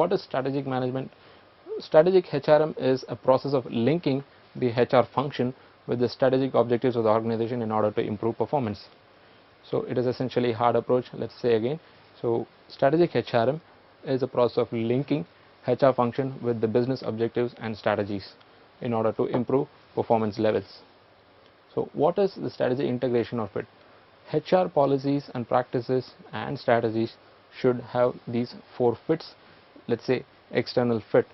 what is strategic management? Strategic HRM is a process of linking the HR function with the strategic objectives of the organization in order to improve performance. So it is essentially a hard approach. Let's say again. So strategic HRM is a process of linking HR function with the business objectives and strategies in order to improve performance levels. So what is the strategy integration of it? HR policies and practices and strategies should have these 4 fits. Let's say external fit.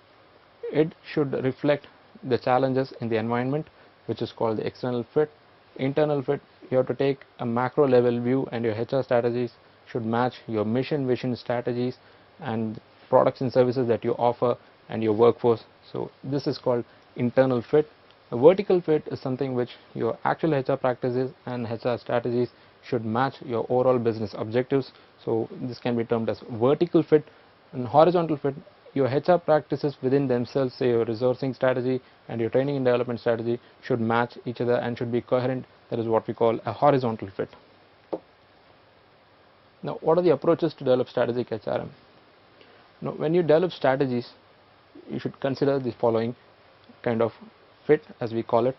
It should reflect the challenges in the environment, which is called the external fit. Internal fit, you have to take a macro level view, and your HR strategies should match your mission, vision, strategies and products and services that you offer and your workforce. So this is called internal fit. A vertical fit is something which your actual HR practices and HR strategies should match your overall business objectives. So this can be termed as vertical fit. And horizontal fit, your HR practices within themselves, say your resourcing strategy and your training and development strategy, should match each other and should be coherent. That is what we call a horizontal fit. Now, what are the approaches to develop strategic HRM? Now, when you develop strategies, you should consider the following kind of fit, as we call it.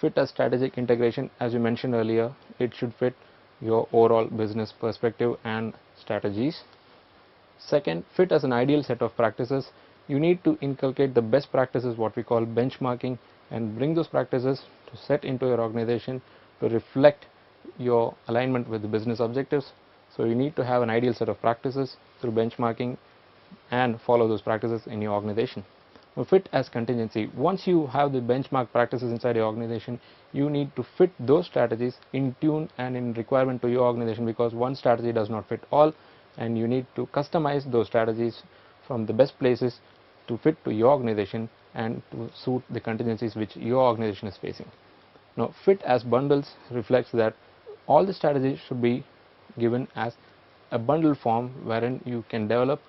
Fit as strategic integration. As we mentioned earlier, it should fit your overall business perspective and strategies. Second, fit as an ideal set of practices. You need to inculcate the best practices, what we call benchmarking, and bring those practices to set into your organization to reflect your alignment with the business objectives. So you need to have an ideal set of practices through benchmarking and follow those practices in your organization. Now, fit as contingency. Once you have the benchmark practices inside your organization, you need to fit those strategies in tune and in requirement to your organization, because one strategy does not fit all, and you need to customize those strategies from the best places to fit to your organization and to suit the contingencies which your organization is facing. Now, fit as bundles reflects that all the strategies should be given as a bundle form, wherein you can develop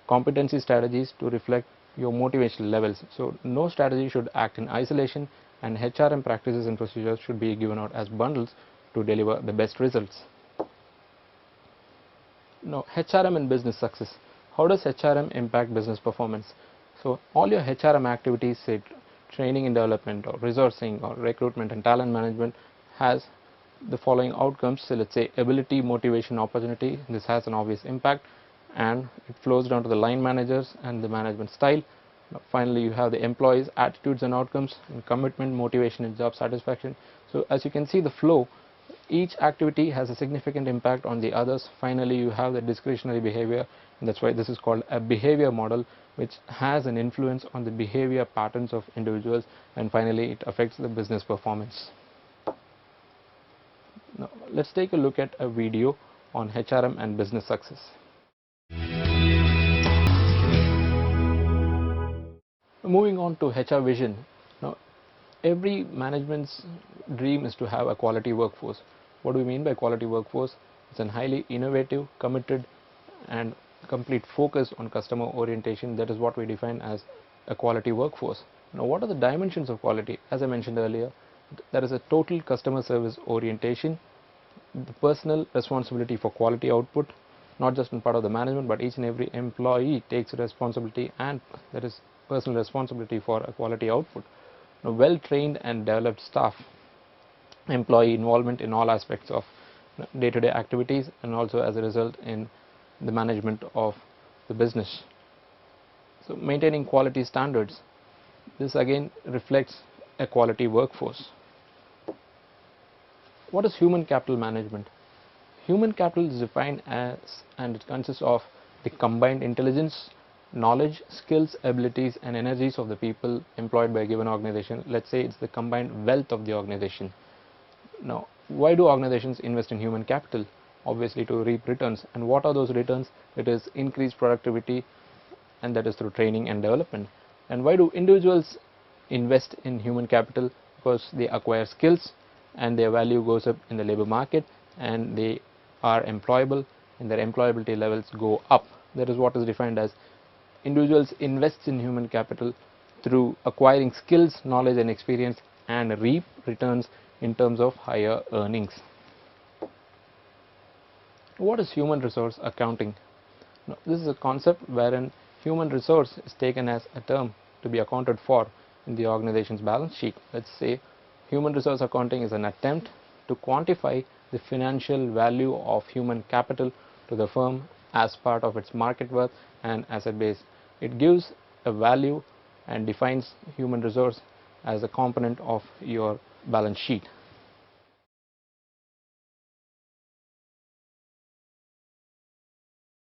competency strategies to reflect your motivational levels. So no strategy should act in isolation, and HRM practices and procedures should be given out as bundles to deliver the best results. Now, HRM and business success. How does HRM impact business performance? So all your HRM activities, say training and development or resourcing or recruitment and talent management, has the following outcomes. So let's say ability, motivation, opportunity. This has an obvious impact, and it flows down to the line managers and the management style. Now, finally, you have the employees' attitudes and outcomes, and commitment, motivation and job satisfaction. So as you can see the flow, each activity has a significant impact on the others. Finally, you have the discretionary behavior, and that's why this is called a behavior model, which has an influence on the behavior patterns of individuals, and finally it affects the business performance. Now let's take a look at a video on HRM and business success. Moving on to HR vision. Now, every management's dream is to have a quality workforce. What do we mean by quality workforce? It's a highly innovative, committed and complete focus on customer orientation. That is what we define as a quality workforce. Now, what are the dimensions of quality? As I mentioned earlier, there is a total customer service orientation, the personal responsibility for quality output, not just on part of the management, but each and every employee takes responsibility, and there is personal responsibility for a quality output. Now, well trained and developed staff, employee involvement in all aspects of day-to-day activities, and also as a result in the management of the business. So maintaining quality standards, this again reflects a quality workforce. What is human capital management? Human capital is defined as, and it consists of the combined intelligence, knowledge, skills, abilities and energies of the people employed by a given organization. Let's say it's the combined wealth of the organization. Now, why do organizations invest in human capital? Obviously to reap returns. And what are those returns? It is increased productivity, and that is through training and development. And why do individuals invest in human capital? Because they acquire skills and their value goes up in the labor market, and they are employable and their employability levels go up. That is what is defined as individuals invest in human capital through acquiring skills, knowledge and experience, and reap returns in terms of higher earnings. What is human resource accounting? Now, this is a concept wherein human resource is taken as a term to be accounted for in the organization's balance sheet. Let's say human resource accounting is an attempt to quantify the financial value of human capital to the firm as part of its market worth and asset base. It gives a value and defines human resource as a component of your balance sheet.